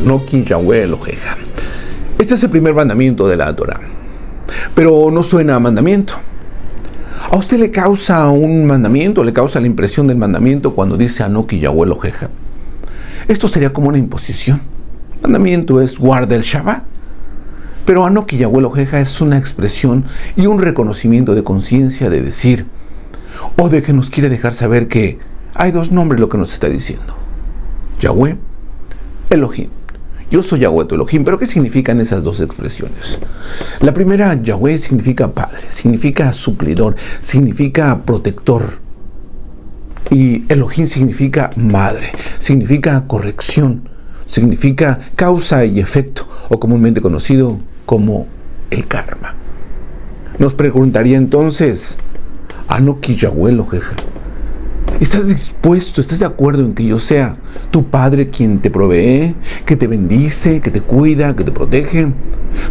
Anoki Yahweh Eloheja. Este es el primer mandamiento de la Torah, pero no suena a mandamiento. ¿A usted le causa un mandamiento, le causa la impresión del mandamiento cuando dice Anoki Yahweh Eloheja? Esto sería como una imposición. Mandamiento es guarda el Shabbat. Pero Anoki Yahweh Eloheja es una expresión y un reconocimiento de conciencia de decir, o de que nos quiere dejar saber que hay dos nombres lo que nos está diciendo. Yahweh, Elohim. Yo soy Yahweh tu Elohim, pero ¿qué significan esas dos expresiones? La primera, Yahweh, significa padre, significa suplidor, significa protector. Y Elohim significa madre, significa corrección, significa causa y efecto, o comúnmente conocido como el karma. Nos preguntaría entonces, Anoki Yahweh Eloheja, ¿estás dispuesto, estás de acuerdo en que yo sea tu padre quien te provee, que te bendice, que te cuida, que te protege,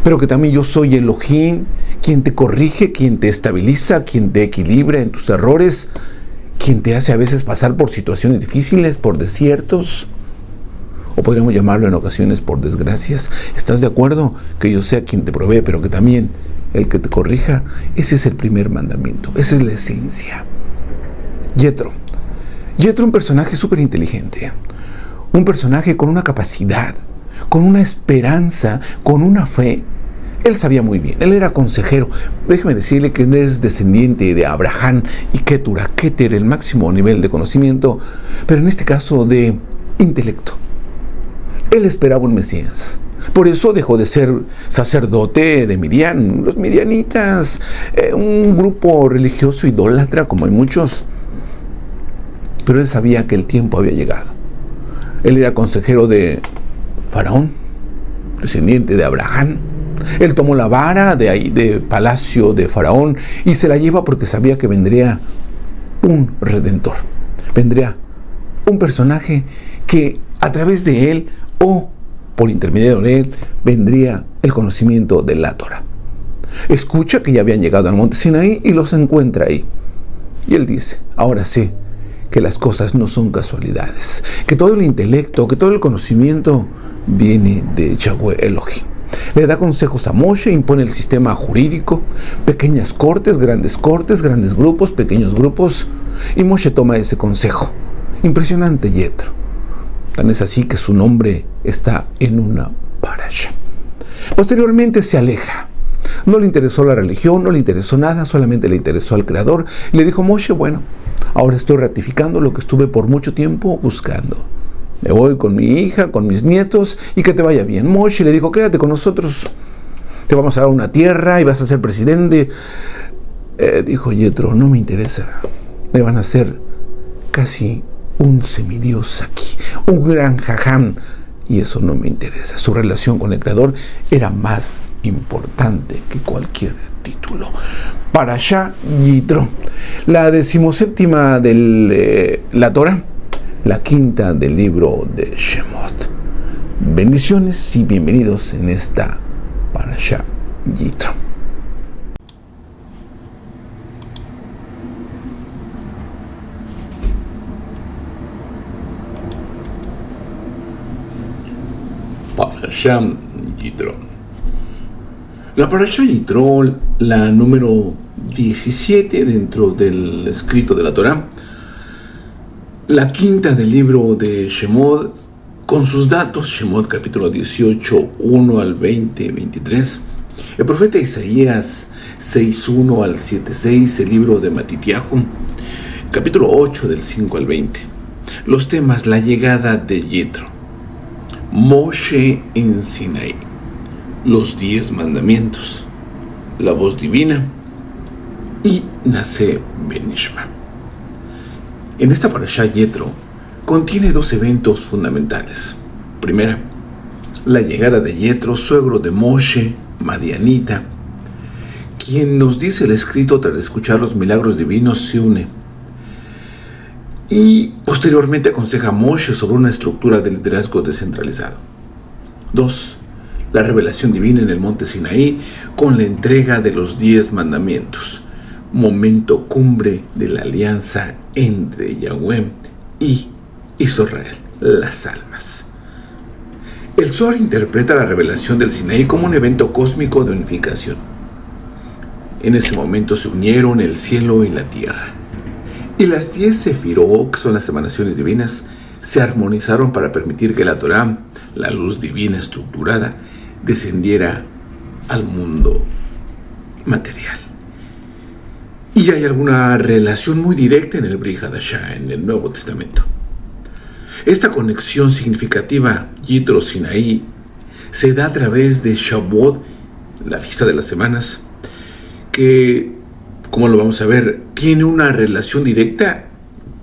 pero que también yo soy Elohim, quien te corrige, quien te estabiliza, quien te equilibra en tus errores, quien te hace a veces pasar por situaciones difíciles, por desiertos, o podríamos llamarlo en ocasiones por desgracias? ¿Estás de acuerdo que yo sea quien te provee, pero que también el que te corrija? Ese es el primer mandamiento, esa es la esencia. Yetro, un personaje súper inteligente, un personaje con una capacidad, con una esperanza, con una fe. Él sabía muy bien, él era consejero. Déjeme decirle que él es descendiente de Abraham y Ketura, Keter, el máximo nivel de conocimiento, pero en este caso de intelecto. Él esperaba un Mesías. Por eso dejó de ser sacerdote de Midian, los midianitas, un grupo religioso idólatra como hay muchos. Pero él sabía que el tiempo había llegado. Él era consejero de Faraón, descendiente de Abraham. Él tomó la vara de ahí, de palacio de Faraón, y se la lleva porque sabía que vendría un redentor. Vendría un personaje que a través de él, o por intermedio de él, vendría el conocimiento de la Torah. Escucha que ya habían llegado al monte Sinaí y los encuentra ahí. Y él dice, ahora sé que las cosas no son casualidades, que todo el intelecto, que todo el conocimiento viene de Yahweh Elohim. Le da consejos a Moshe, impone el sistema jurídico, pequeñas cortes, grandes grupos, pequeños grupos, y Moshe toma ese consejo. Impresionante Yetro. Tan es así que su nombre está en una parasha. Posteriormente se aleja. No le interesó la religión, no le interesó nada, solamente le interesó al Creador. Y le dijo Moshe, bueno, ahora estoy ratificando lo que estuve por mucho tiempo buscando. Me voy con mi hija, con mis nietos, y que te vaya bien. Moshe le dijo, quédate con nosotros. Te vamos a dar una tierra y vas a ser presidente. Dijo Yetro, no me interesa. Me van a hacer casi un semidios aquí, un gran jajam, y eso no me interesa. Su relación con el Creador era más importante que cualquier título. Parashá Yitro, la 17ª de la Torah, la 5ª del libro de Shemot. Bendiciones y bienvenidos en esta Parashá Yitro. Parashá Yitro. La Parashá Yitro, la número 17 dentro del escrito de la Torah, la 5ª del libro de Shemot, con sus datos, Shemot capítulo 18, 1 al 20, 23, el profeta Isaías 6, 1 al 7, 6, el libro de Matitiahu, capítulo 8 del 5 al 20. Los temas, la llegada de Yetro, Moshe en Sinaí, los 10 mandamientos, la voz divina y Naseh Benishma. En esta parashá Yetro contiene dos eventos fundamentales. Primera, la llegada de Yetro, suegro de Moshe, madianita, quien nos dice el escrito tras escuchar los milagros divinos se une y posteriormente aconseja a Moshe sobre una estructura de liderazgo descentralizado. 2. La revelación divina en el monte Sinaí con la entrega de los 10 mandamientos, momento cumbre de la alianza entre Yahweh y Israel, las almas. El Zohar interpreta la revelación del Sinaí como un evento cósmico de unificación. En ese momento se unieron el cielo y la tierra. Y las 10 sefirot, que son las emanaciones divinas, se armonizaron para permitir que la Torá, la luz divina estructurada, descendiera al mundo material. Y hay alguna relación muy directa en el Brit Hadashah, en el Nuevo Testamento. Esta conexión significativa, Yitro Sinaí, se da a través de Shavuot, la fiesta de las semanas, que, como lo vamos a ver, tiene una relación directa,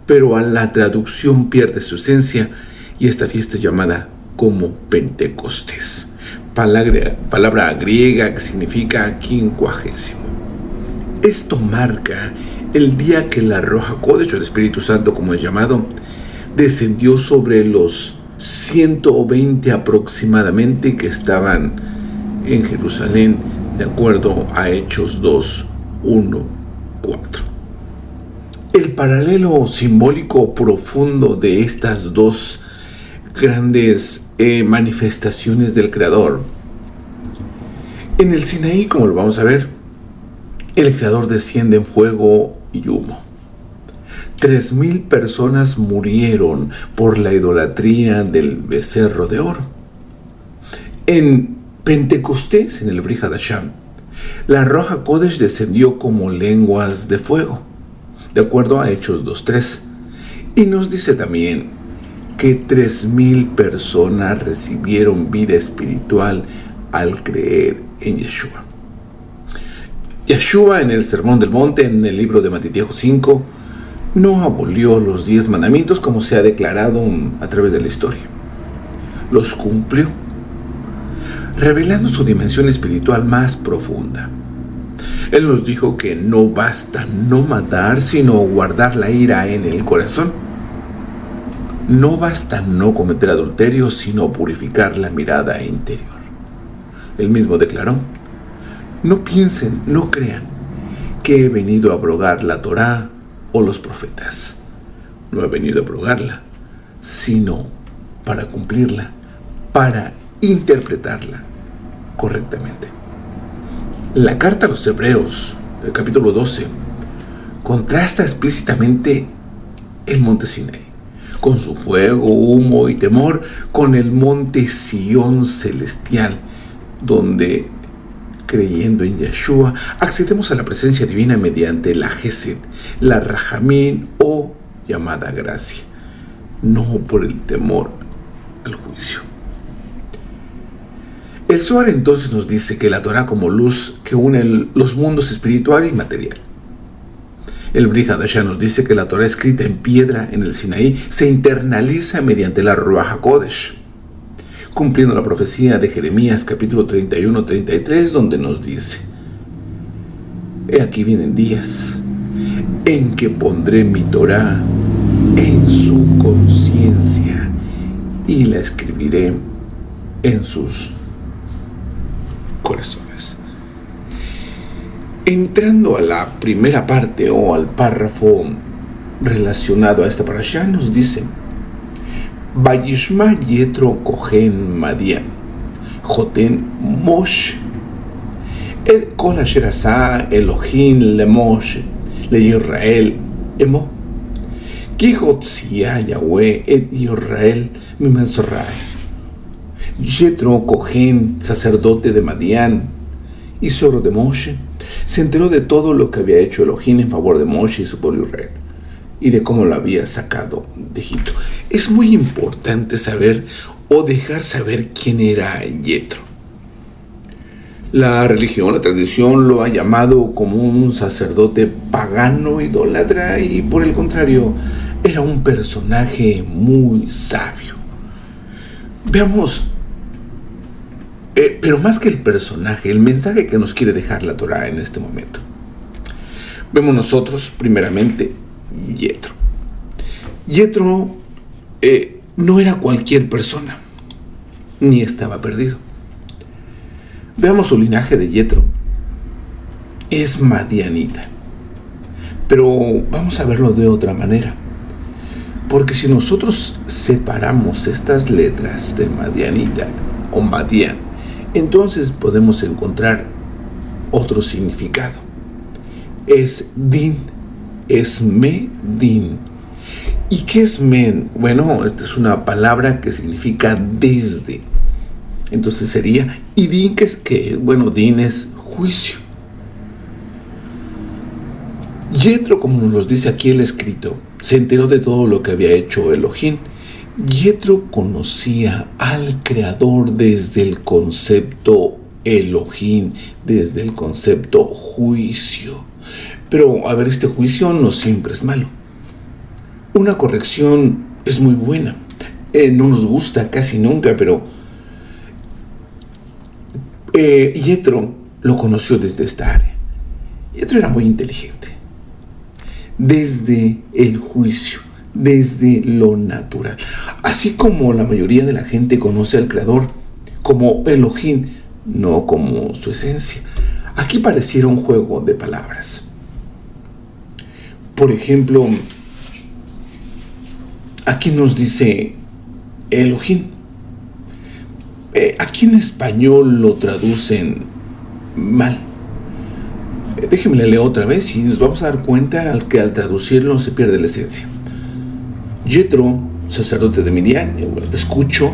pero a la traducción pierde su esencia, y esta fiesta es llamada como Pentecostés, palabra griega que significa 50. Esto marca el día que la Roja Kodesh, o el Espíritu Santo como es llamado, descendió sobre los 120 aproximadamente que estaban en Jerusalén, de acuerdo a Hechos 2, 1, 4. El paralelo simbólico profundo de estas dos grandes manifestaciones del Creador. En el Sinaí, como lo vamos a ver, el Creador desciende en fuego y humo. 3,000 personas murieron por la idolatría del becerro de oro. En Pentecostés, en el Brit Hadashah, la Roja Kodesh descendió como lenguas de fuego, de acuerdo a Hechos 2:3. Y nos dice también que 3,000 personas recibieron vida espiritual al creer en Yeshua. Yeshua, en el Sermón del Monte, en el libro de Mateo 5, no abolió los 10 mandamientos como se ha declarado a través de la historia. Los cumplió, revelando su dimensión espiritual más profunda. Él nos dijo que no basta no matar, sino guardar la ira en el corazón. No basta no cometer adulterio, sino purificar la mirada interior. Él mismo declaró: no piensen, no crean que he venido a abrogar la Torá o los profetas. No he venido a abrogarla, sino para cumplirla, para interpretarla correctamente. La carta a los Hebreos, el capítulo 12, contrasta explícitamente el monte Sinaí, con su fuego, humo y temor, con el monte Sión celestial, donde, creyendo en Yeshua, accedemos a la presencia divina mediante la Gesed, la Rajamín o llamada gracia, no por el temor al juicio. El Zohar entonces nos dice que la Torá como luz que une los mundos espiritual y material. El Brit Hadashah nos dice que la Torá escrita en piedra en el Sinaí se internaliza mediante la Ruach HaKodesh, cumpliendo la profecía de Jeremías capítulo 31-33, donde nos dice: he aquí vienen días en que pondré mi Torá en su conciencia y la escribiré en sus corazones. Entrando a la primera parte o al párrafo relacionado a esta parashá, nos dice: Vayishma Yetro Kohen Madian, Joten Moshe, Et Kol Asher Asa Elohim le Moshe, le Israel Emo, Ki Hotzia Yahweh et Israel Mimenzorrai. Yetro Kohen, sacerdote de Madián y suegro de Moshe, se enteró de todo lo que había hecho Elohim en favor de Moshe y su pueblo Israel, y de cómo lo había sacado de Egipto. Es muy importante saber o dejar saber quién era Yetro. La religión, la tradición lo ha llamado como un sacerdote pagano, idólatra, y por el contrario, era un personaje muy sabio. Veamos, pero más que el personaje, el mensaje que nos quiere dejar la Torá en este momento. Vemos nosotros, primeramente, Yetro. Yetro no era cualquier persona, ni estaba perdido. Veamos su linaje de Yetro. Es madianita, pero vamos a verlo de otra manera. Porque si nosotros separamos estas letras de Madianita o Madian, entonces podemos encontrar otro significado. Es din, es medin. ¿Y qué es men? Bueno, esta es una palabra que significa desde. Entonces sería, y din, que es que, bueno, din es juicio. Yetro, como nos dice aquí el escrito, se enteró de todo lo que había hecho Elohim. Yetro conocía al Creador desde el concepto Elohim, desde el concepto juicio. Pero, a ver, este juicio no siempre es malo. Una corrección es muy buena. No nos gusta casi nunca, pero Yetro lo conoció desde esta área. Yetro era muy inteligente. Desde el juicio, desde lo natural. Así como la mayoría de la gente conoce al Creador como Elohim, no como su esencia. Aquí pareciera un juego de palabras. Por ejemplo, aquí nos dice Elohim. Aquí en español lo traducen mal. Déjenme leer otra vez y nos vamos a dar cuenta que al traducirlo se pierde la esencia. Yetro, sacerdote de Midian, escuchó.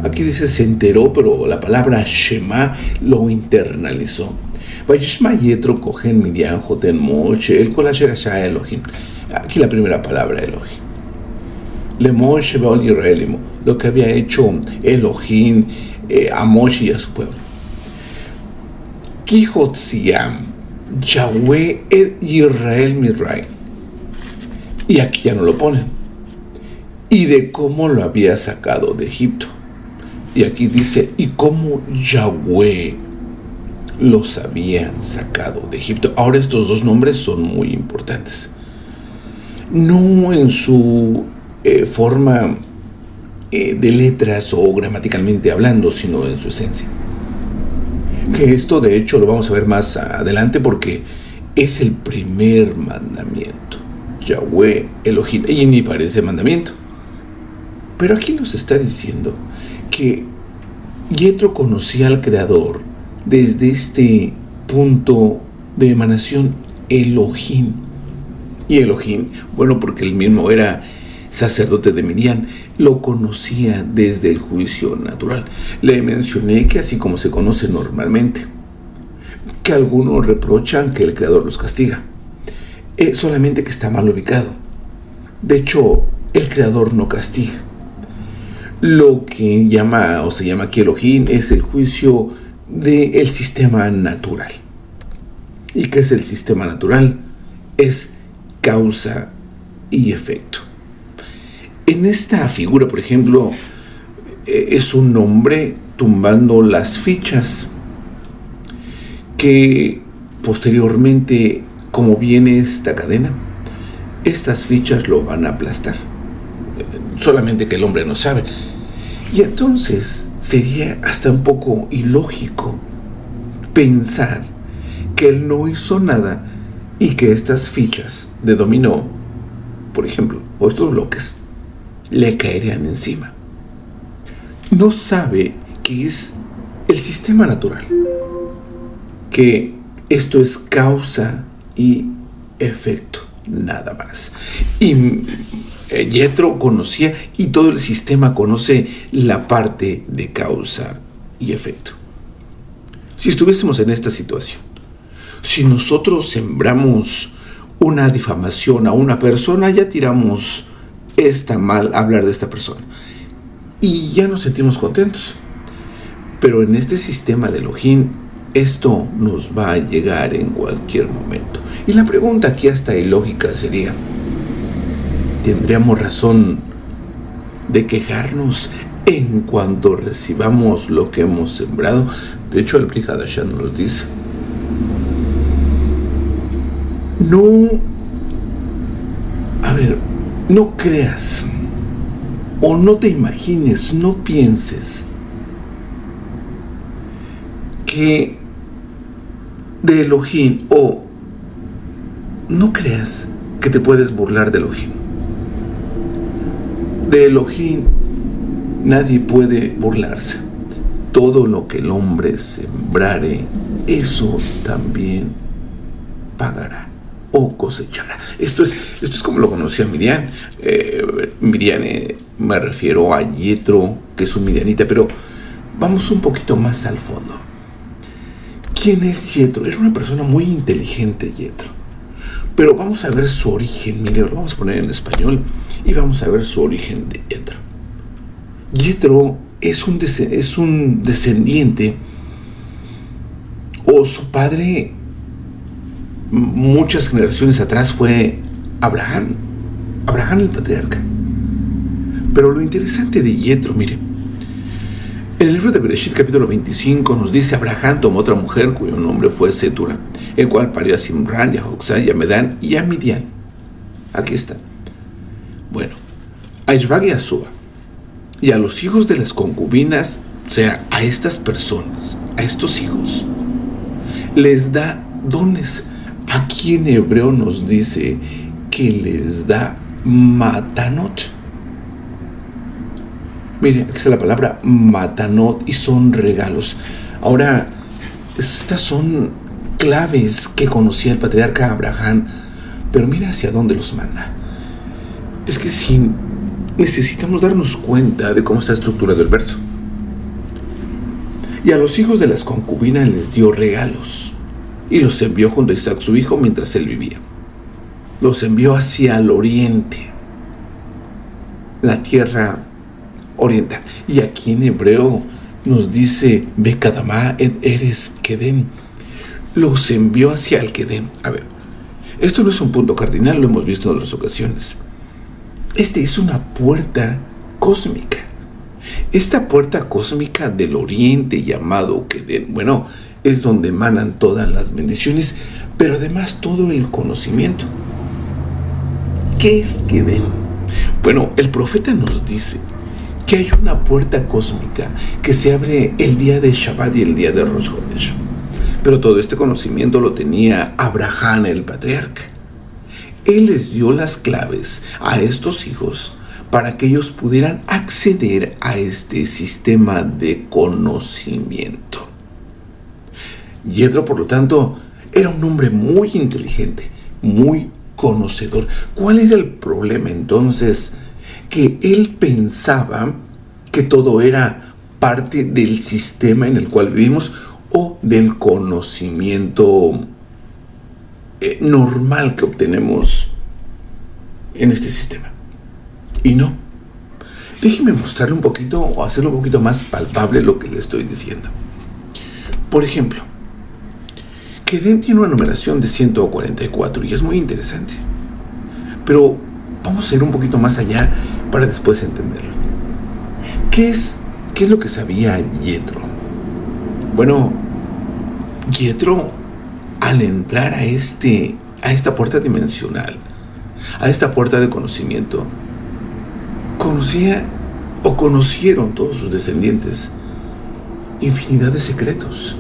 Aquí dice se enteró, pero la palabra Shema lo internalizó. Vayishma Yetro Kohen Midian Joten Moshe el Kol Asher Asha Elohim. Aquí la primera palabra Elohim. Le Moshe Baal Yisraelimo, lo que había hecho Elohim a Moshe y a su pueblo. Kijotziam, Yahweh et Israel Misraim. Y aquí ya no lo ponen. Y de cómo lo había sacado de Egipto. Y aquí dice, y cómo Yahweh los había sacado de Egipto. Ahora estos dos nombres son muy importantes. No en su forma de letras o gramaticalmente hablando, sino en su esencia. Que esto de hecho lo vamos a ver más adelante porque es el primer mandamiento. Yahweh Elohim, y ni parece mandamiento. Pero aquí nos está diciendo que Yetro conocía al Creador desde este punto de emanación Elohim. Y Elohim, bueno, porque él mismo era sacerdote de Midian, lo conocía desde el juicio natural. Le mencioné que así como se conoce normalmente, que algunos reprochan que el Creador los castiga, solamente que está mal ubicado. De hecho, el Creador no castiga. Lo que se llama aquí Elohim es el juicio del sistema natural. ¿Y qué es el sistema natural? Es causa y efecto. En esta figura, por ejemplo, es un hombre tumbando las fichas que posteriormente, como viene esta cadena, estas fichas lo van a aplastar. Solamente que el hombre no sabe. Y entonces sería hasta un poco ilógico pensar que él no hizo nada y que estas fichas de dominó, por ejemplo, o estos bloques, le caerían encima. No sabe que es el sistema natural, que esto es causa y efecto, nada más. Y Yetro conocía, y todo el sistema conoce la parte de causa y efecto. Si estuviésemos en esta situación, si nosotros sembramos una difamación a una persona, ya tiramos está mal hablar de esta persona y ya nos sentimos contentos. Pero en este sistema de Elohim, esto nos va a llegar en cualquier momento. Y la pregunta aquí hasta ilógica sería, ¿tendríamos razón de quejarnos en cuanto recibamos lo que hemos sembrado? De hecho, el Brit Hadashah nos lo dice. No creas o no te imagines, no pienses que de Elohim, o no creas que te puedes burlar de Elohim. De Elohim nadie puede burlarse. Todo lo que el hombre sembrare, eso también pagará o cosechará. Esto es como lo conocía Midian. Midian, me refiero a Yetro, que es un midianita, pero vamos un poquito más al fondo. ¿Quién es Yetro? Era una persona muy inteligente, Yetro. Pero vamos a ver su origen. Mire, lo vamos a poner en español y vamos a ver su origen de Yetro. Yetro es un descendiente, o su padre muchas generaciones atrás fue Abraham el patriarca. Pero lo interesante de Yetro, mire, en el libro de Bereshit capítulo 25 nos dice: Abraham tomó otra mujer cuyo nombre fue Setura, el cual parió a Simran y a Joxán y a Medán y a Midian. Aquí está. Bueno, a Ishbak y a Suba, y a los hijos de las concubinas, o sea, a estas personas, a estos hijos, les da dones. Aquí en hebreo nos dice que les da matanot. Miren, aquí está la palabra matanot y son regalos. Ahora, estas son claves que conocía el patriarca Abraham, pero mira hacia dónde los manda. Es que si necesitamos darnos cuenta de cómo está estructurado el verso. Y a los hijos de las concubinas les dio regalos y los envió junto a Isaac su hijo mientras él vivía. Los envió hacia el oriente, la tierra oriental. Y aquí en hebreo nos dice Bekadamá et eres Kedem. Los envió hacia el Kedem. A ver, esto no es un punto cardinal, lo hemos visto en otras ocasiones. Esta es una puerta cósmica. Esta puerta cósmica del oriente llamado Kedem, bueno, es donde emanan todas las bendiciones, pero además todo el conocimiento. ¿Qué es Kedem? Bueno, el profeta nos dice que hay una puerta cósmica que se abre el día de Shabbat y el día de Rosh Chodesh. Pero todo este conocimiento lo tenía Abraham el patriarca. Él les dio las claves a estos hijos para que ellos pudieran acceder a este sistema de conocimiento. Yetro, por lo tanto, era un hombre muy inteligente, muy conocedor. ¿Cuál era el problema entonces? Que él pensaba que todo era parte del sistema en el cual vivimos o del conocimiento normal que obtenemos en este sistema. Y no. Déjeme mostrarle un poquito o hacerlo un poquito más palpable lo que le estoy diciendo. Por ejemplo, Kedem tiene una numeración de 144 y es muy interesante. Pero vamos a ir un poquito más allá para después entenderlo. ¿Qué es lo que sabía Yetro? Bueno, Yetro, al entrar a esta puerta dimensional, a esta puerta de conocimiento, conocieron todos sus descendientes infinidad de secretos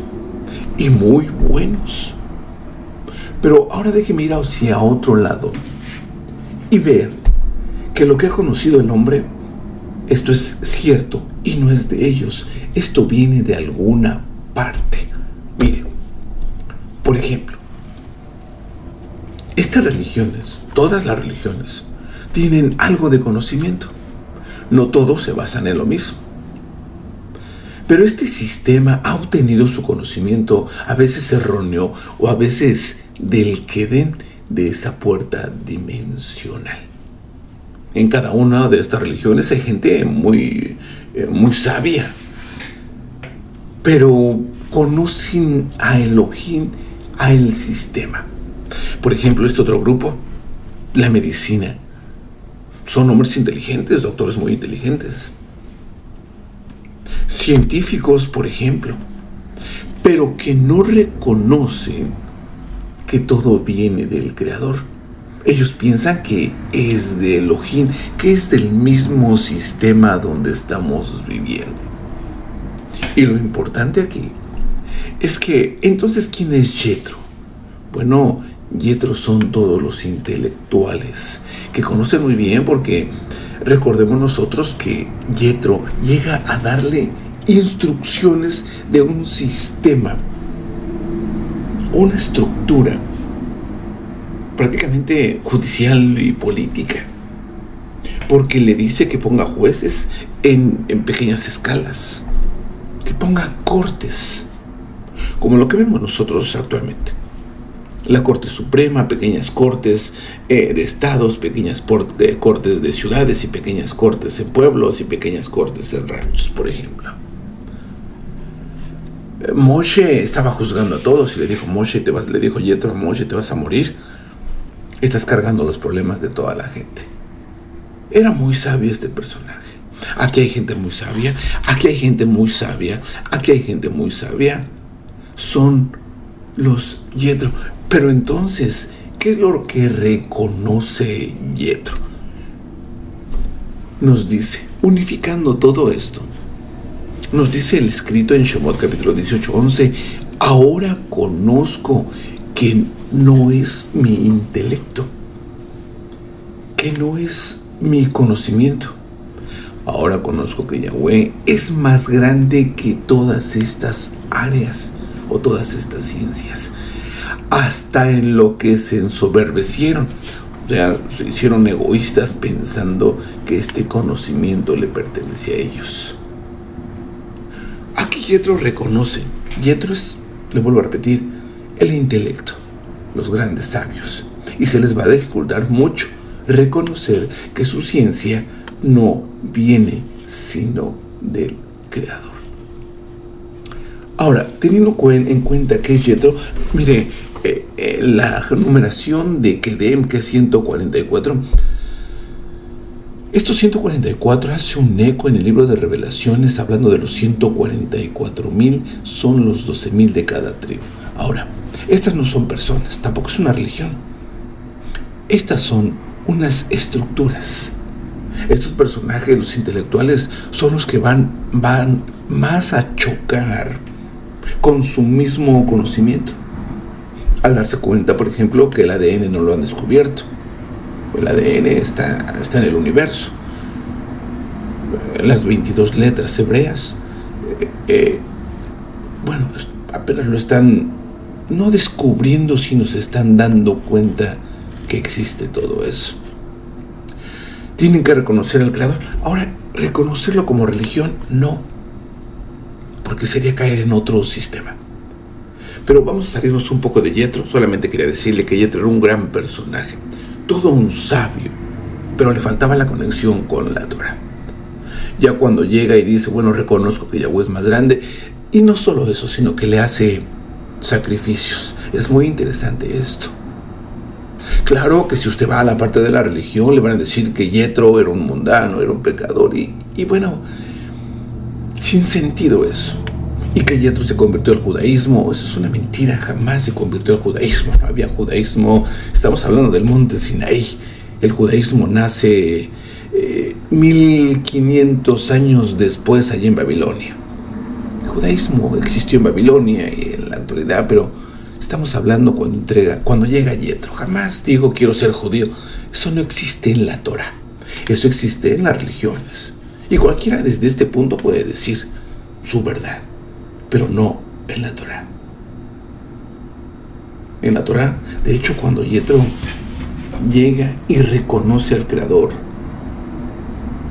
y muy buenos. Pero ahora déjeme ir hacia otro lado y ver que lo que ha conocido el hombre, esto es cierto y no es de ellos. Esto viene de alguna parte. Mire, por ejemplo, estas religiones, todas las religiones, tienen algo de conocimiento. No todos se basan en lo mismo. Pero este sistema ha obtenido su conocimiento a veces erróneo o a veces del Kedem, de esa puerta dimensional. En cada una de estas religiones hay gente muy sabia, pero conocen a Elohim, a el sistema. Por ejemplo, este otro grupo, la medicina. Son hombres inteligentes, doctores muy inteligentes. Científicos, por ejemplo, pero que no reconocen que todo viene del Creador. Ellos piensan que es de Elohim, que es del mismo sistema donde estamos viviendo. Y lo importante aquí es que, entonces, ¿quién es Yetro? Bueno, Yetro son todos los intelectuales que conocen muy bien, porque recordemos nosotros que Yetro llega a darle instrucciones de un sistema, una estructura prácticamente judicial y política, porque le dice que ponga jueces en pequeñas escalas, que ponga cortes, como lo que vemos nosotros actualmente. La Corte Suprema, pequeñas cortes de estados, pequeñas cortes de ciudades y pequeñas cortes en pueblos y pequeñas cortes en ranchos, por ejemplo. Moshe estaba juzgando a todos y le dijo Yetro a Moshe: te vas a morir. Estás cargando los problemas de toda la gente. Era muy sabio este personaje. Aquí hay gente muy sabia, aquí hay gente muy sabia, aquí hay gente muy sabia. Son los Yetro. Pero entonces, ¿qué es lo que reconoce Yetro? Nos dice, unificando todo esto, nos dice el escrito en Shemot capítulo 18:11: ahora conozco que no es mi intelecto, que no es mi conocimiento. Ahora conozco que Yahweh es más grande que todas estas áreas o todas estas ciencias. Hasta en lo que se ensoberbecieron, o sea, se hicieron egoístas pensando que este conocimiento le pertenecía a ellos. Aquí Yetro reconoce, Yetro es, le vuelvo a repetir, el intelecto, los grandes sabios, y se les va a dificultar mucho reconocer que su ciencia no viene sino del Creador. Ahora, teniendo en cuenta que Yetro, mire, la numeración de Kedem, que es 144, estos 144 hace un eco en el libro de Revelaciones, hablando de los 144,000, son los 12,000 de cada tribu. Ahora, estas no son personas, tampoco es una religión. Estas son unas estructuras. Estos personajes, los intelectuales, son los que van más a chocar con su mismo conocimiento, al darse cuenta, por ejemplo, que el ADN no lo han descubierto. El ADN está en el universo. Las 22 letras hebreas, apenas lo están no descubriendo, sino se están dando cuenta que existe todo eso. Tienen que reconocer al Creador. Ahora, reconocerlo como religión, no, porque sería caer en otro sistema. Pero vamos a salirnos un poco de Yetro. Solamente quería decirle que Yetro era un gran personaje, todo un sabio, pero le faltaba la conexión con la Torah. Ya cuando llega y dice, bueno, reconozco que Yahweh es más grande, y no solo eso, sino que le hace sacrificios. Es muy interesante esto. Claro que si usted va a la parte de la religión, le van a decir que Yetro era un mundano, era un pecador, y bueno, sin sentido eso. Y que Yetro se convirtió al judaísmo, eso es una mentira. Jamás se convirtió al judaísmo. No había judaísmo. Estamos hablando del monte Sinaí. El judaísmo nace 1500 años después, allí en Babilonia. El judaísmo existió en Babilonia y en la actualidad, pero estamos hablando cuando llega Yetro. Jamás dijo quiero ser judío. Eso no existe en la Torah. Eso existe en las religiones. Y cualquiera desde este punto puede decir su verdad, pero no en la Torah. En la Torah, de hecho, cuando Yetro llega y reconoce al Creador,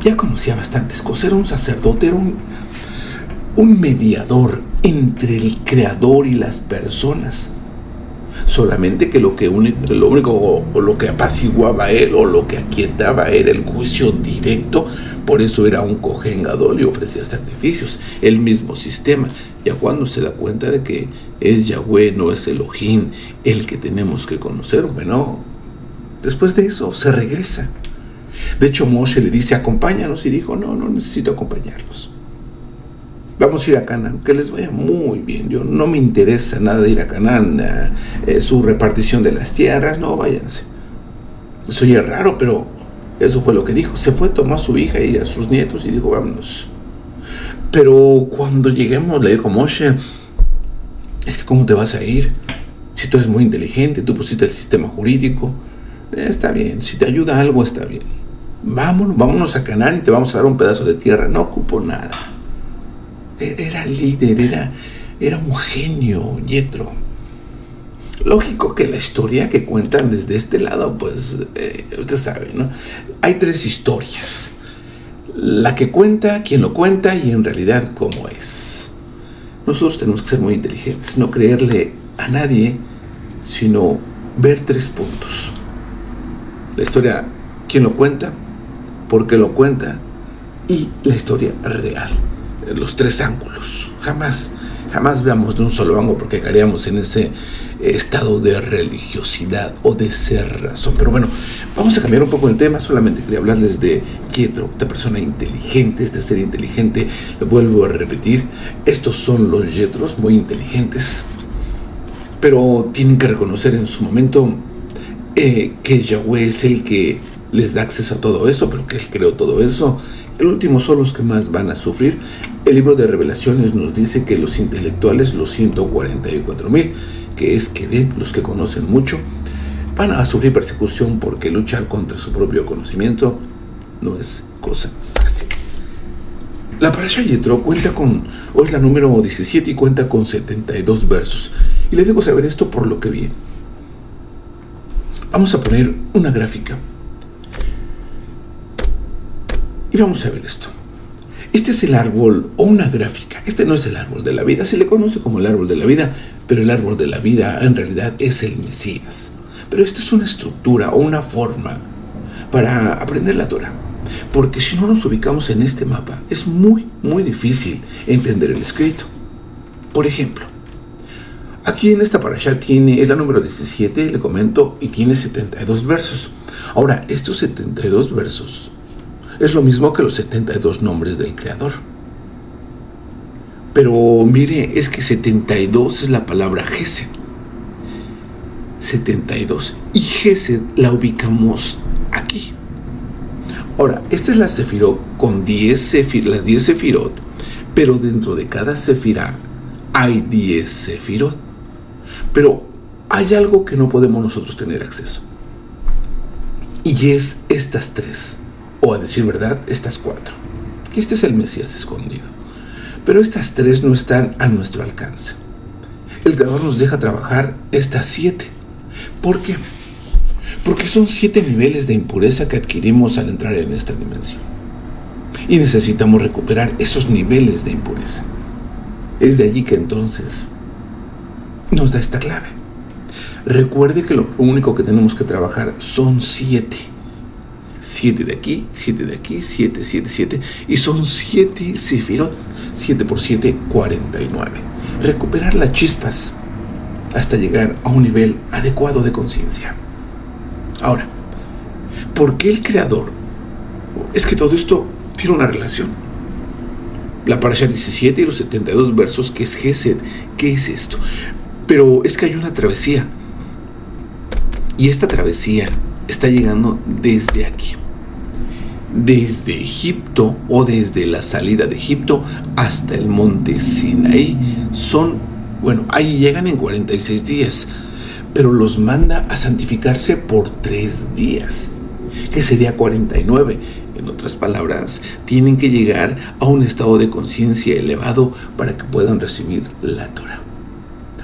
ya conocía bastantes cosas. Era un sacerdote, era un mediador entre el Creador y las personas. Solamente que lo único o lo que apaciguaba a él o lo que aquietaba era el juicio directo. Por eso era un Cohen Gadol y ofrecía sacrificios. El mismo sistema. Ya cuando se da cuenta de que es Yahweh, no es Elohim, el que tenemos que conocer, bueno, después de eso se regresa. De hecho, Moshe le dice, acompáñanos, y dijo, no necesito acompañarlos. Vamos a ir a Canaán, que les vaya muy bien. Yo no me interesa nada de ir a Canaán, su repartición de las tierras, no, váyanse. Eso ya es raro, pero eso fue lo que dijo. Se fue, tomó a su hija y a sus nietos y dijo, vámonos. Pero cuando lleguemos, le dijo Moshe, es que ¿cómo te vas a ir? Si tú eres muy inteligente, tú pusiste el sistema jurídico, está bien. Si te ayuda algo, está bien. Vámonos a Canaán y te vamos a dar un pedazo de tierra. No ocupo nada. Era líder, era un genio, Jethro. Lógico que la historia que cuentan desde este lado, pues, usted sabe, ¿no? Hay 3 historias. La que cuenta, quien lo cuenta y en realidad cómo es. Nosotros tenemos que ser muy inteligentes, no creerle a nadie, sino ver 3 puntos. La historia, quién lo cuenta, por qué lo cuenta y la historia real. Los 3 ángulos. Jamás veamos de un solo ángulo porque caeríamos en ese estado de religiosidad o de ser razón. Pero bueno, vamos a cambiar un poco el tema. Solamente quería hablarles de Jethro, esta persona inteligente, este ser inteligente. Lo vuelvo a repetir, estos son los Jethros, muy inteligentes, pero tienen que reconocer en su momento que Yahweh es el que les da acceso a todo eso, pero que Él creó todo eso. El último son los que más van a sufrir. El libro de Revelaciones nos dice que los intelectuales, los 144,000, que es que los que conocen mucho, van a sufrir persecución porque luchar contra su propio conocimiento no es cosa fácil. La Parashá Jethro cuenta con, hoy es la número 17 y cuenta con 72 versos. Y les dejo saber esto por lo que viene. Vamos a poner una gráfica. Y vamos a ver esto. Este es el árbol o una gráfica. Este no es el árbol de la vida. Se le conoce como el árbol de la vida, pero el árbol de la vida en realidad es el Mesías. Pero esto es una estructura o una forma para aprender la Torah. Porque si no nos ubicamos en este mapa, es muy difícil entender el escrito. Por ejemplo, aquí en esta parashá es la número 17, le comento, y tiene 72 versos. Ahora, estos 72 versos es lo mismo que los 72 nombres del Creador. Pero mire, es que 72 es la palabra Gesed. 72. Y Gesed la ubicamos aquí. Ahora, esta es la Sefirot con 10 las 10 Sefirot, pero dentro de cada Sefirá hay 10 Sefirot. Pero hay algo que no podemos nosotros tener acceso. Y es estas 3. O a decir verdad, estas 4. Que este es el Mesías escondido. Pero estas 3 no están a nuestro alcance. El Creador nos deja trabajar estas 7. ¿Por qué? Porque son 7 niveles de impureza que adquirimos al entrar en esta dimensión. Y necesitamos recuperar esos niveles de impureza. Es de allí que entonces nos da esta clave. Recuerde que lo único que tenemos que trabajar son 7. 7 de aquí, 7 de aquí, 7, 7, 7. Y son 7 sefirot. 7 por 7, 49. Recuperar las chispas hasta llegar a un nivel adecuado de conciencia. Ahora, ¿por qué el Creador? Es que todo esto tiene una relación. La parashá 17 y los 72 versos, que es Gesed. ¿Qué es esto? Pero es que hay una travesía. Y esta travesía está llegando desde aquí. Desde Egipto o desde la salida de Egipto hasta el monte Sinaí. Ahí llegan en 46 días. Pero los manda a santificarse por 3 días, que sería 49. En otras palabras, tienen que llegar a un estado de conciencia elevado para que puedan recibir la Torah.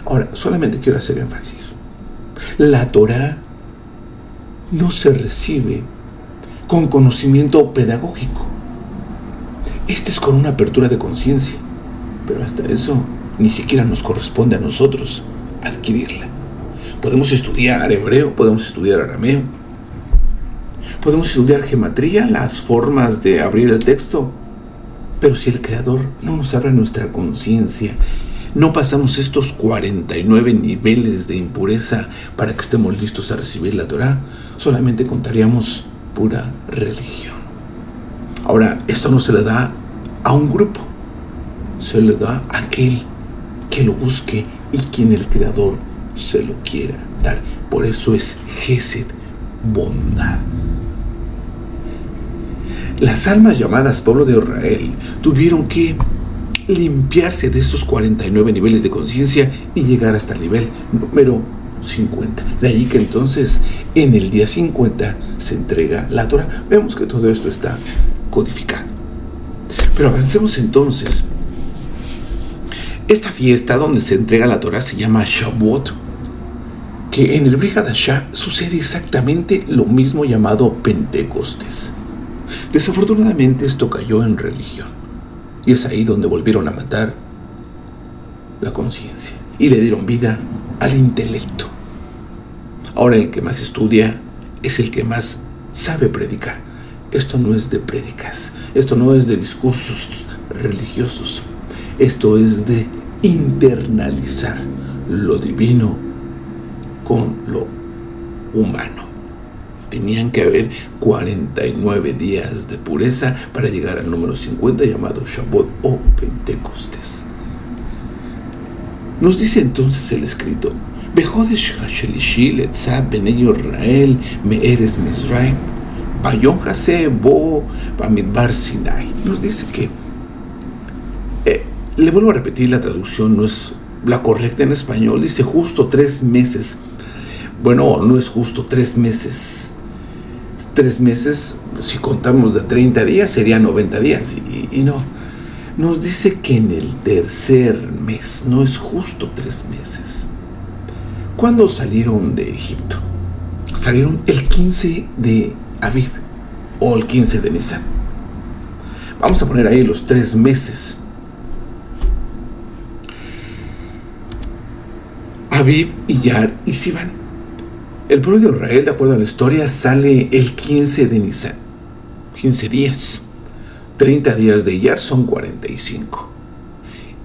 Ahora, solamente quiero hacer énfasis. La Torah no se recibe con conocimiento pedagógico. Este es con una apertura de conciencia, pero hasta eso ni siquiera nos corresponde a nosotros adquirirla. Podemos estudiar hebreo, podemos estudiar arameo, podemos estudiar gematría, las formas de abrir el texto, pero si el Creador no nos abre nuestra conciencia, no pasamos estos 49 niveles de impureza para que estemos listos a recibir la Torah, solamente contaríamos pura religión. Ahora, esto no se le da a un grupo, se le da a aquel que lo busque y quien el Creador se lo quiera dar. Por eso es Gesed, bondad. Las almas llamadas pueblo de Israel tuvieron que limpiarse de esos 49 niveles de conciencia y llegar hasta el nivel número 50. De ahí que entonces en el día 50 se entrega la Torah. Vemos que todo esto está codificado. Pero avancemos entonces. Esta fiesta donde se entrega la Torah se llama Shavuot, que en el Brit Hadashah sucede exactamente lo mismo llamado Pentecostés. Desafortunadamente esto cayó en religión, y es ahí donde volvieron a matar la conciencia y le dieron vida al intelecto. Ahora el que más estudia es el que más sabe predicar. Esto no es de prédicas, esto no es de discursos religiosos, esto es de internalizar lo divino con lo humano. Tenían que haber 49 días de pureza para llegar al número 50 llamado Shavuot o Pentecostés. Nos dice entonces el escrito: Bejodesh hashelishi letzad benei Israel me'eres Mizraim bayom hase bo bamidbar Sinai. Nos dice que le vuelvo a repetir, la traducción no es la correcta en español. Dice justo 3 meses. Bueno, no es justo 3 meses. 3 meses, si contamos de 30 días, serían 90 días. Y no. Nos dice que en el tercer mes, no es justo 3 meses. ¿Cuándo salieron de Egipto? Salieron el 15 de Aviv o el 15 de Nisan. Vamos a poner ahí los 3 meses. Aviv, Iyar y Sivan. El pueblo de Israel, de acuerdo a la historia, sale el 15 de Nisan. 15 días. 30 días de Iyar son 45.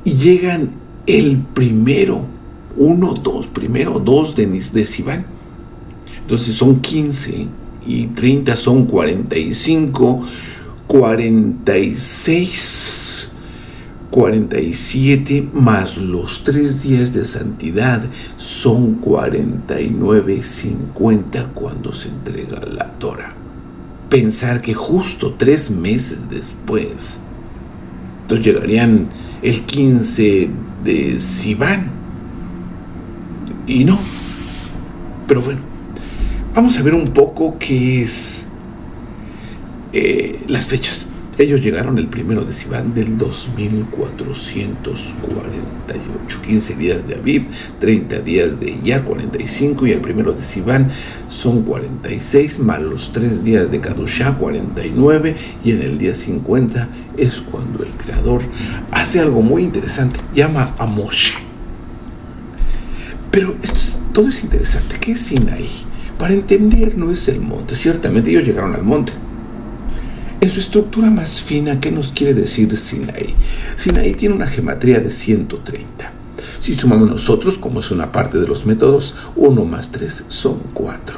Y llegan el primero 2 de Sivan. Entonces son 15 y 30 son 45, 46, 47 más los 3 días de santidad son 49, 50 cuando se entrega la Torah. Pensar que justo 3 meses después, entonces llegarían el 15 de Sivan. Y no. Pero bueno, vamos a ver un poco qué es las fechas. Ellos llegaron el 1 de Sivan del 2448, 15 días de Aviv, 30 días de Iyar, 45, y el 1 de Sivan son 46, más los 3 días de Kadoshá, 49, y en el día 50 es cuando el Creador hace algo muy interesante, llama a Moshe. Pero todo es interesante. ¿Qué es Sinaí? Para entender, no es el monte. Ciertamente ellos llegaron al monte. En su estructura más fina, ¿qué nos quiere decir Sinaí? Sinaí tiene una gematría de 130. Si sumamos nosotros, como es una parte de los métodos, 1 más 3 son 4.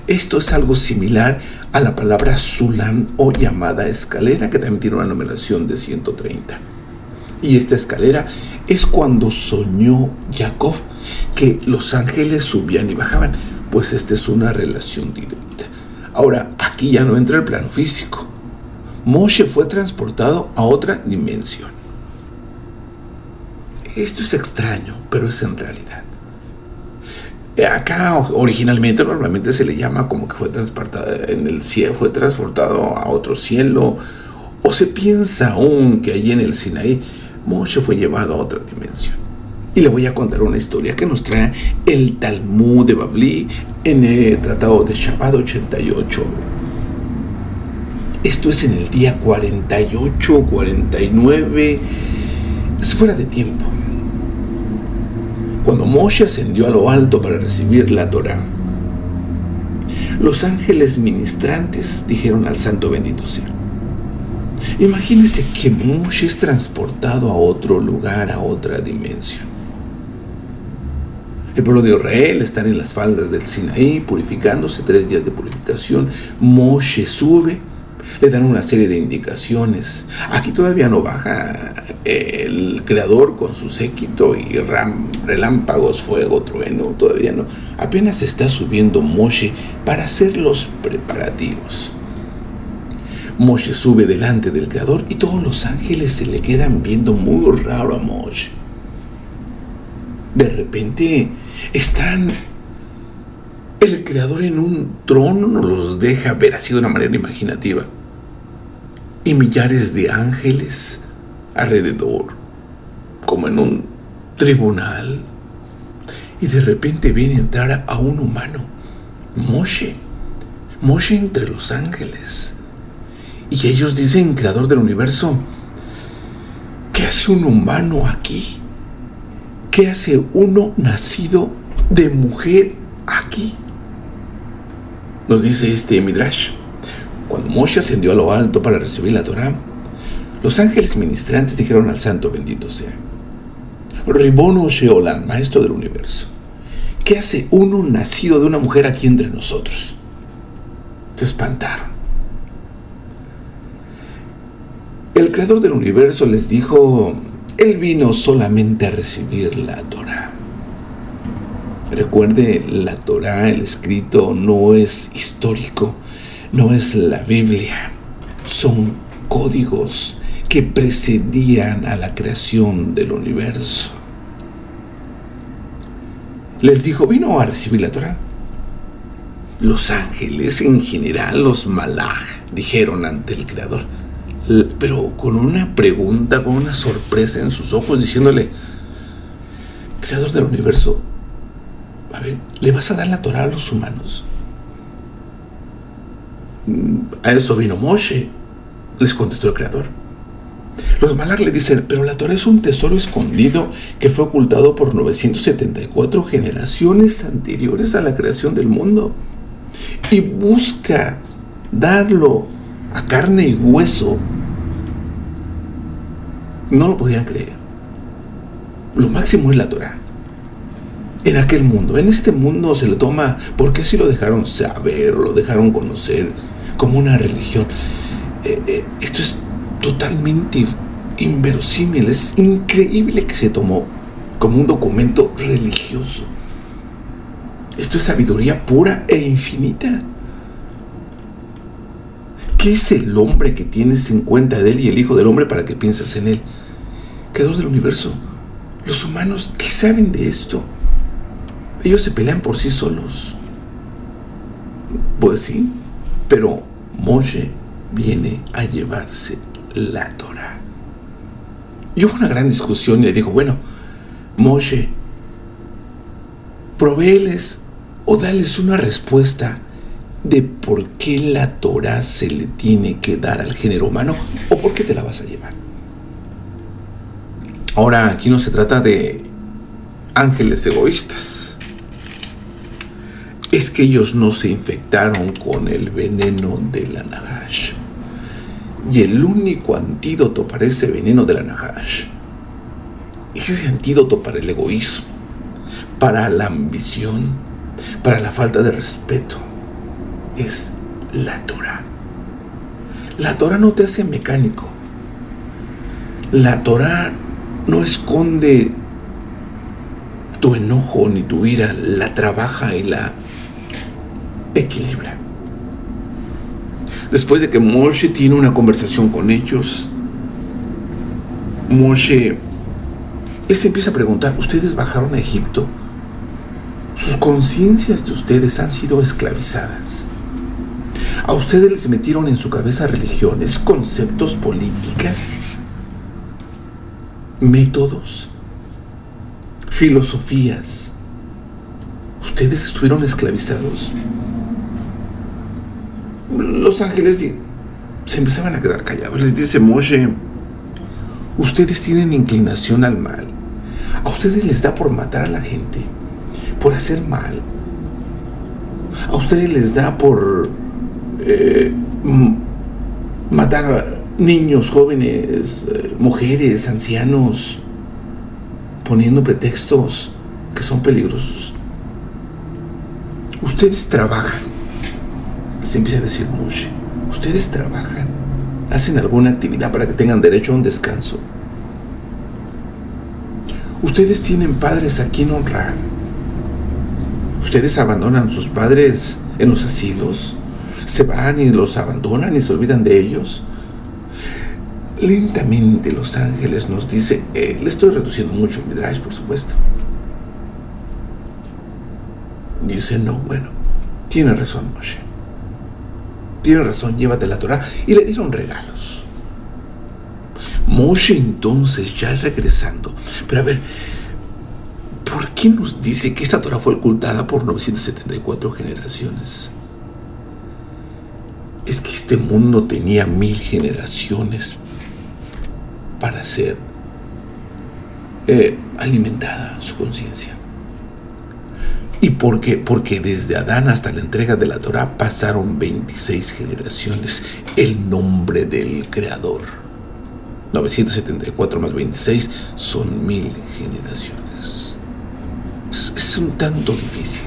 Esto es algo similar a la palabra Sulam o llamada escalera, que también tiene una numeración de 130. Y esta escalera es cuando soñó Jacob que los ángeles subían y bajaban, pues esta es una relación directa. Ahora, aquí ya no entra el plano físico. Moshe fue transportado a otra dimensión. Esto es extraño, pero es en realidad. Acá originalmente normalmente se le llama como que fue transportado en el cielo, fue transportado a otro cielo, o se piensa aún que allí en el Sinaí Moshe fue llevado a otra dimensión. Y le voy a contar una historia que nos trae el Talmud de Bavli en el Tratado de Shabbat 88. Esto es en el día 48, 49, es fuera de tiempo. Cuando Moshe ascendió a lo alto para recibir la Torá, los ángeles ministrantes dijeron al santo bendito sea. Imagínense que Moshe es transportado a otro lugar, a otra dimensión. El pueblo de Israel está en las faldas del Sinaí, purificándose, 3 días de purificación. Moshe sube, le dan una serie de indicaciones. Aquí todavía no baja el Creador con su séquito y relámpagos, fuego, trueno, todavía no. Apenas está subiendo Moshe para hacer los preparativos. Moshe sube delante del Creador y todos los ángeles se le quedan viendo muy raro a Moshe. De repente están El Creador en un trono nos los deja ver así de una manera imaginativa. Y millares de ángeles alrededor, como en un tribunal. Y de repente viene a entrar a un humano, Moshe entre los ángeles. Y ellos dicen, Creador del universo, ¿qué hace un humano aquí? ¿Qué hace uno nacido de mujer aquí? Nos dice este Midrash: cuando Moshe ascendió a lo alto para recibir la Torá, los ángeles ministrantes dijeron al santo bendito sea: Ribono Sheolam, maestro del universo, ¿qué hace uno nacido de una mujer aquí entre nosotros? Se espantaron. El Creador del universo les dijo: Él vino solamente a recibir la Torá. Recuerde, la Torá, el escrito, no es histórico, no es la Biblia. Son códigos que precedían a la creación del universo. Les dijo: vino a recibir la Torá. Los ángeles, en general, los malaj, dijeron ante el Creador, pero con una pregunta, con una sorpresa en sus ojos, diciéndole: Creador del universo, a ver, ¿le vas a dar la Torá a los humanos? A eso vino Moshe, les contestó el Creador. Los malaj le dicen: pero la Torá es un tesoro escondido que fue ocultado por 974 generaciones anteriores a la creación del mundo, y busca darlo a carne y hueso. No lo podían creer. Lo máximo es la Torá. En aquel mundo, en este mundo se lo toma, porque así lo dejaron saber o lo dejaron conocer, como una religión. Esto es totalmente inverosímil. Es increíble que se tomó como un documento religioso. Esto es sabiduría pura e infinita. ¿Qué es el hombre que tienes en cuenta de él y el Hijo del Hombre para que piensas en él? Creador del universo, los humanos, ¿qué saben de esto? Ellos se pelean por sí solos. Pues sí, pero Moshe viene a llevarse la Torá. Y hubo una gran discusión y le dijo: bueno, Moshe, provéeles o dales una respuesta de por qué la Torá se le tiene que dar al género humano, o por qué te la vas a llevar. Ahora, aquí no se trata de ángeles egoístas. Es que ellos no se infectaron con el veneno de la Nahash. Y el único antídoto para ese veneno de la Nahash es ese antídoto para el egoísmo, para la ambición, para la falta de respeto. Es la Torá. La Torá no te hace mecánico. La Torá no esconde tu enojo ni tu ira, la trabaja y la equilibra. Después de que Moshe tiene una conversación con ellos, Moshe les empieza a preguntar: ¿ustedes bajaron a Egipto? Sus conciencias de ustedes han sido esclavizadas. A ustedes les metieron en su cabeza religiones, conceptos, políticas, métodos, filosofías. ¿Ustedes estuvieron esclavizados? Los ángeles se empezaban a quedar callados. Les dice Moshe: ustedes tienen inclinación al mal. A ustedes les da por matar a la gente, por hacer mal. A ustedes les da por matar a niños, jóvenes, mujeres, ancianos, poniendo pretextos que son peligrosos. Ustedes trabajan, se empieza a decir Moshe, ustedes trabajan, hacen alguna actividad para que tengan derecho a un descanso. Ustedes tienen padres a quien honrar. Ustedes abandonan a sus padres en los asilos, se van y los abandonan y se olvidan de ellos. Lentamente los ángeles nos dicen, le estoy reduciendo mucho Midrash, por supuesto. Dice: no, bueno, Tiene razón, Moshe. Tiene razón, llévate la Torá. Y le dieron regalos. Moshe entonces, ya regresando. Pero a ver, ¿por qué nos dice que esta Torá fue ocultada por 974 generaciones? Es que este mundo tenía 1000 generaciones para ser alimentada su conciencia. ¿Y por qué? Porque desde Adán hasta la entrega de la Torá pasaron 26 generaciones. El nombre del Creador. 974 más 26 son 1000 generaciones. Es un tanto difícil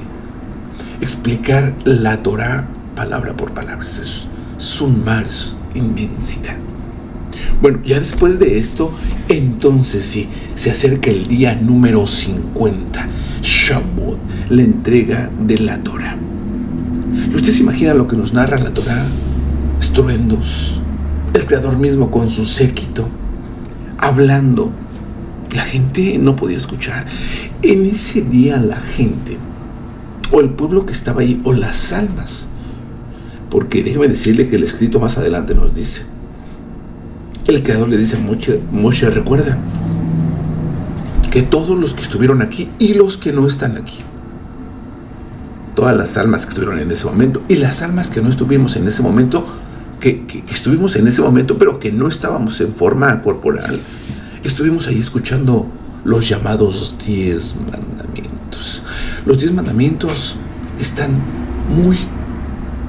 explicar la Torá palabra por palabra. Es un mar, es inmensidad. Bueno, ya después de esto, entonces sí, se acerca el día número 50, Shavuot, la entrega de la Torá. ¿Y usted se imagina lo que nos narra la Torá? Estruendos, el Creador mismo con su séquito, hablando. La gente no podía escuchar. En ese día la gente, o el pueblo que estaba ahí, o las almas, porque déjeme decirle que el escrito más adelante nos dice, el Creador le dice a Moshe, recuerda que todos los que estuvieron aquí y los que no están aquí, todas las almas que estuvieron en ese momento y las almas que no estuvimos en ese momento, que estuvimos en ese momento pero que no estábamos en forma corporal, estuvimos ahí escuchando los llamados 10 mandamientos. Los 10 mandamientos están muy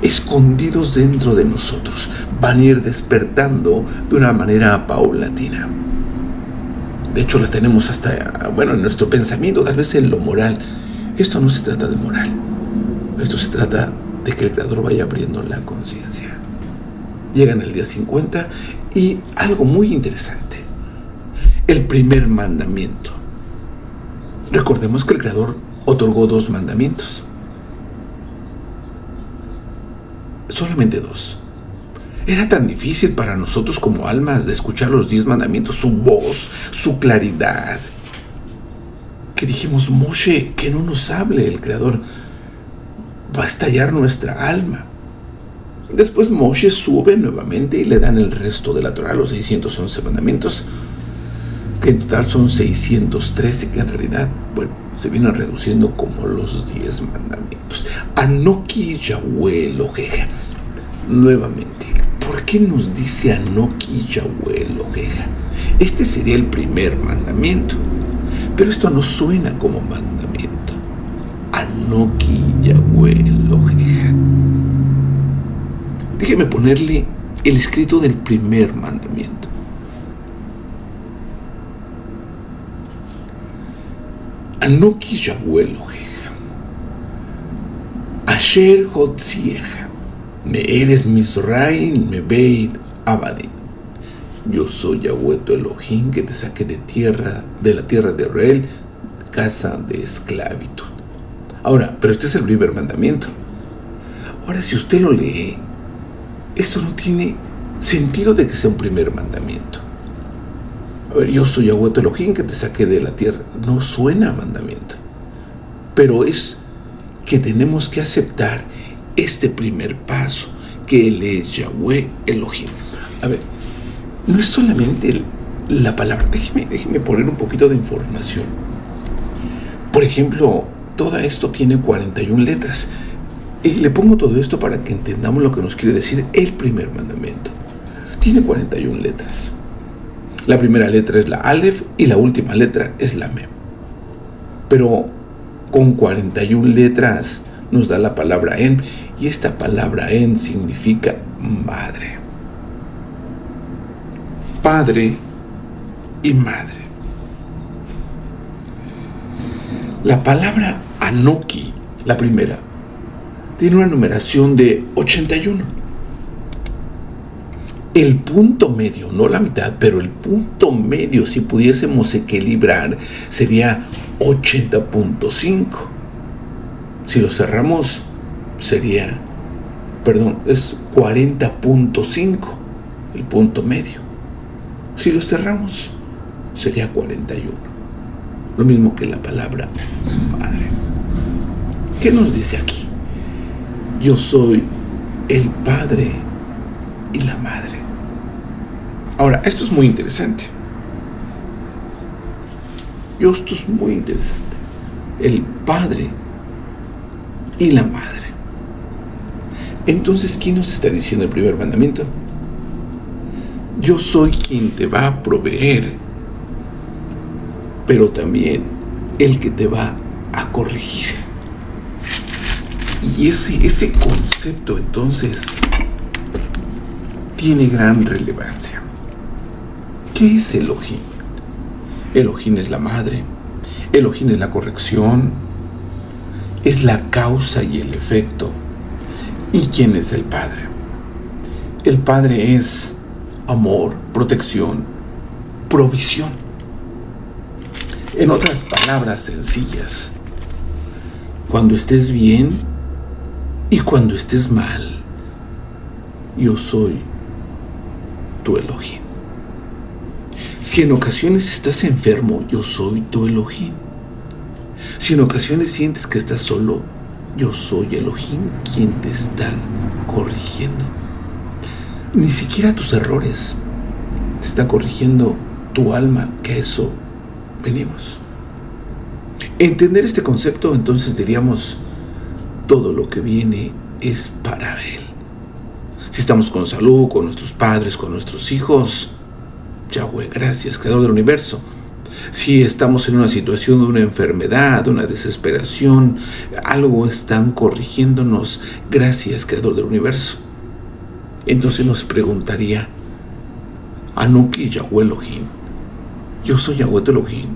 escondidos dentro de nosotros, van a ir despertando de una manera paulatina. De hecho, las tenemos hasta, en nuestro pensamiento, tal vez en lo moral. Esto no se trata de moral, esto se trata de que el Creador vaya abriendo la conciencia. Llegan el día 50 y algo muy interesante, el primer mandamiento. Recordemos que el Creador otorgó 2 mandamientos. Solamente 2. Era tan difícil para nosotros como almas de escuchar los 10 mandamientos, su voz, su claridad, que dijimos, Moshe, que no nos hable el Creador, va a estallar nuestra alma. Después Moshe sube nuevamente y le dan el resto de la Torá, los 611 mandamientos, que en total son 613, que en realidad, se vienen reduciendo como los 10 mandamientos. Anoki Yahweh Eloheja. Nuevamente, ¿por qué nos dice Anoki Yahweh Eloheja? Este sería el primer mandamiento, pero esto no suena como mandamiento. Anoki Yahweh Eloheja. Déjeme ponerle el escrito del primer mandamiento. Anoki Yahweh Eloheja, Asher Hotzieja, Me eres Misraim, Me Beit Abadin. Yo soy Yahweh tu Elohim, que te saqué de la tierra de Israel, casa de esclavitud. Ahora, pero este es el primer mandamiento. Ahora, si usted lo lee, esto no tiene sentido de que sea un primer mandamiento. A ver, yo soy Yahweh tu Elohim, que te saqué de la tierra. No suena a mandamiento, pero es que tenemos que aceptar este primer paso, que Él es Yahweh Elohim. A ver, no es solamente la palabra. Déjeme poner un poquito de información. Por ejemplo, todo esto tiene 41 letras. Y le pongo todo esto para que entendamos lo que nos quiere decir el primer mandamiento. Tiene 41 letras. La primera letra es la Aleph y la última letra es la Mem. Pero con 41 letras nos da la palabra En, y esta palabra En significa madre. Padre y madre. La palabra Anoki, la primera, tiene una numeración de 81. El punto medio, no la mitad, pero el punto medio, si pudiésemos equilibrar, sería 80.5. Si lo cerramos, es 40.5, el punto medio. Si lo cerramos, sería 41. Lo mismo que la palabra madre. ¿Qué nos dice aquí? Yo soy el padre y la madre. Ahora, esto es muy interesante. Esto es muy interesante. El padre y la madre. Entonces, ¿quién nos está diciendo el primer mandamiento? Yo soy quien te va a proveer, pero también el que te va a corregir. Y ese concepto entonces tiene gran relevancia. ¿Qué es Elohim? Elohim es la madre, Elohim es la corrección, es la causa y el efecto. ¿Y quién es el Padre? El Padre es amor, protección, provisión. En otras palabras sencillas, cuando estés bien y cuando estés mal, yo soy tu Elohim. Si en ocasiones estás enfermo, yo soy tu Elohim. Si en ocasiones sientes que estás solo, yo soy Elohim quien te está corrigiendo. Ni siquiera tus errores te está corrigiendo tu alma, que a eso venimos. Entender este concepto, entonces diríamos, todo lo que viene es para Él. Si estamos con salud, con nuestros padres, con nuestros hijos, Yahweh, gracias, Creador del universo. Si estamos en una situación de una enfermedad, de una desesperación, algo están corrigiéndonos, gracias, Creador del universo. Entonces nos preguntaría, Anuki Yahweh Elohim, yo soy Yahweh Elohim,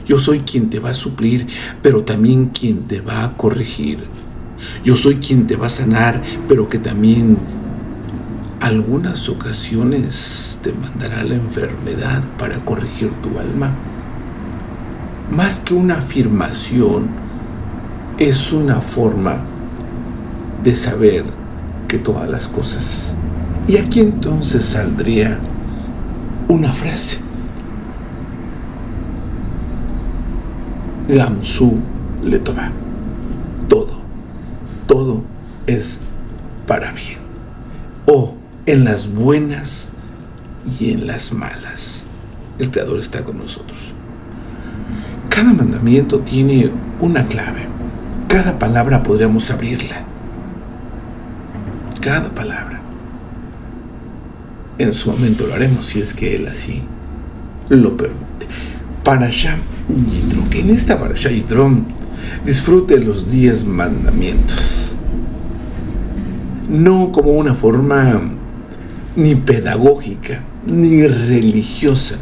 yo soy quien te va a suplir, pero también quien te va a corregir. Yo soy quien te va a sanar, pero que también algunas ocasiones te mandará la enfermedad para corregir tu alma. Más que una afirmación, es una forma de saber que todas las cosas. Y aquí entonces saldría una frase. Gamsu Letová. Todo es para bien. O en las buenas y en las malas. El Creador está con nosotros. Cada mandamiento tiene una clave. Cada palabra podríamos abrirla. Cada palabra. En su momento lo haremos si es que Él así lo permite. Parashá Yitro. Que en esta Parashá Yitro disfrute los 10 mandamientos. No como una forma ni pedagógica, ni religiosa,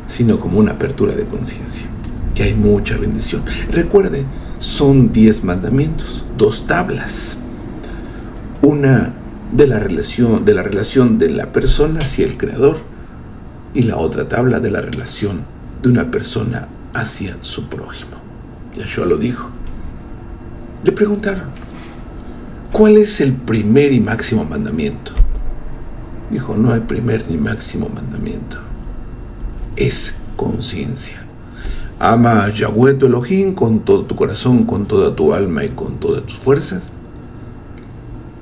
sino como una apertura de conciencia, que hay mucha bendición. Recuerde, son 10 mandamientos, 2 tablas. Una de la relación de la persona hacia el Creador, y la otra tabla de la relación de una persona hacia su prójimo. Yahshua lo dijo. Le preguntaron, ¿cuál es el primer y máximo mandamiento? Dijo, no hay primer ni máximo mandamiento. Es conciencia. Ama a Yahweh tu Elohim con todo tu corazón, con toda tu alma y con todas tus fuerzas,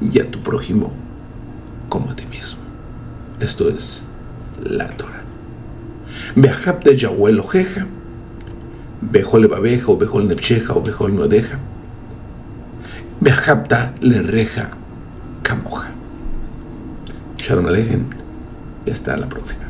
y a tu prójimo como a ti mismo. Esto es la Torah. Be'ahabta Yahweh Eloheja, Bechol levaveja, o Bechol nefsheja, o Bechol modeja, Be'ahabta lereja kamoja. Shalom Aleichem, y hasta la próxima.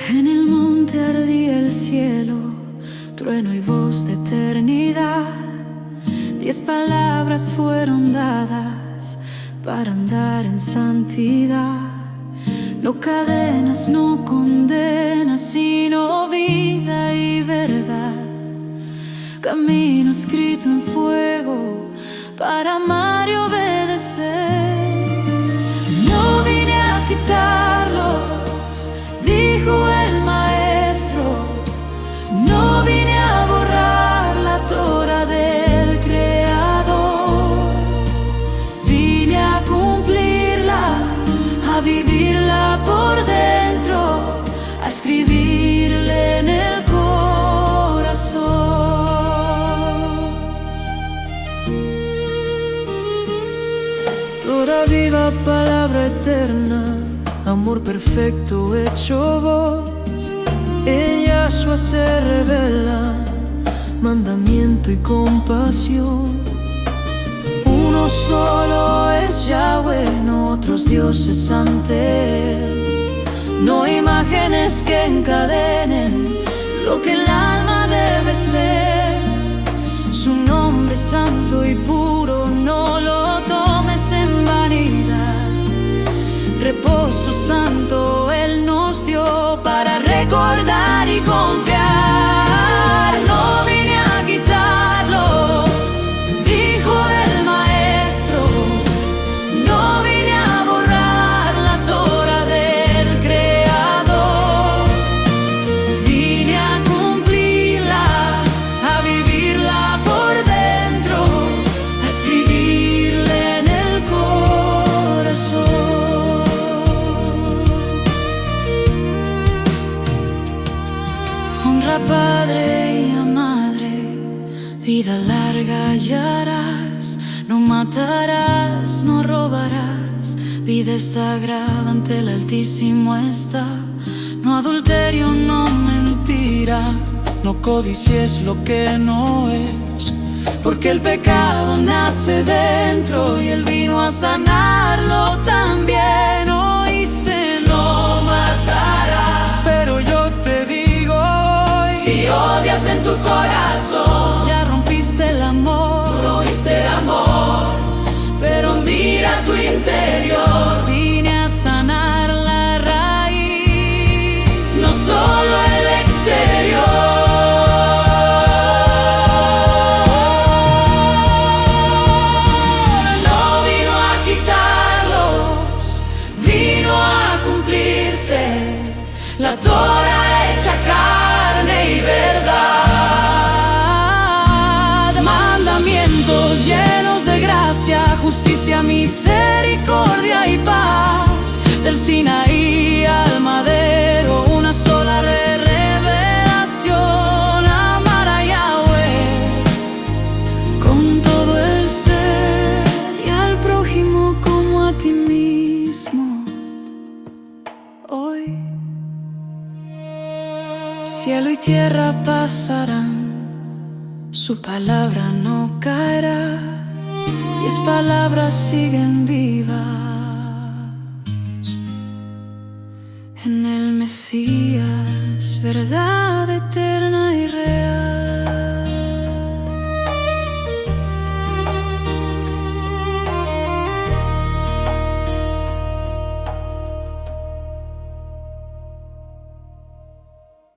En el monte ardía el cielo, trueno y voz de eternidad. 10 palabras fueron dadas para andar en santidad. No cadenas, no condenas, sino vida y verdad. Camino escrito en fuego para amar y obedecer. No vine a quitarlos, dijo el maestro. No vine a borrar la Torah del Creador. Vine vivirla por dentro, a escribirle en el corazón. Toda viva palabra eterna, amor perfecto hecho voz, en Yahshua se revela mandamiento y compasión. Uno solo es Yahweh, no otros dioses ante Él, no imágenes que encadenen lo que el alma debe ser. Su nombre es santo y puro, no lo tomes en vanidad. Reposo santo Él nos dio para recordar y confiar. No vine a quitarlos, dijo el maestro. No vine a borrar la Torah del Creador. Vine a cumplirla, a vivirla por dentro, a escribirle en el corazón. Honra a padre y a madre, vida larga hallarás. No matarás, no robarás, vida es sagrada ante el Altísimo está. No adulterio, no mentira, no codicies lo que no es, porque el pecado nace dentro y Él vino a sanarlo también. Oíste, no matarás, pero yo te digo hoy, si odias en tu corazón, ya rompiste el amor, no oíste el amor, pero mira tu interior. Vine a sanar la raíz, no solo el exterior. No vino a quitarlos, vino a cumplirse la Torah hecha carne y verdad. Mandamientos llenos de gracia, justicia, misericordia y paz. Del Sinaí al madero, una sola revelación. Amar a Yahweh con todo el ser y al prójimo como a ti mismo. Hoy cielo y tierra pasarán, su palabra no caerá. 10 palabras siguen vivas en el Mesías, verdad eterna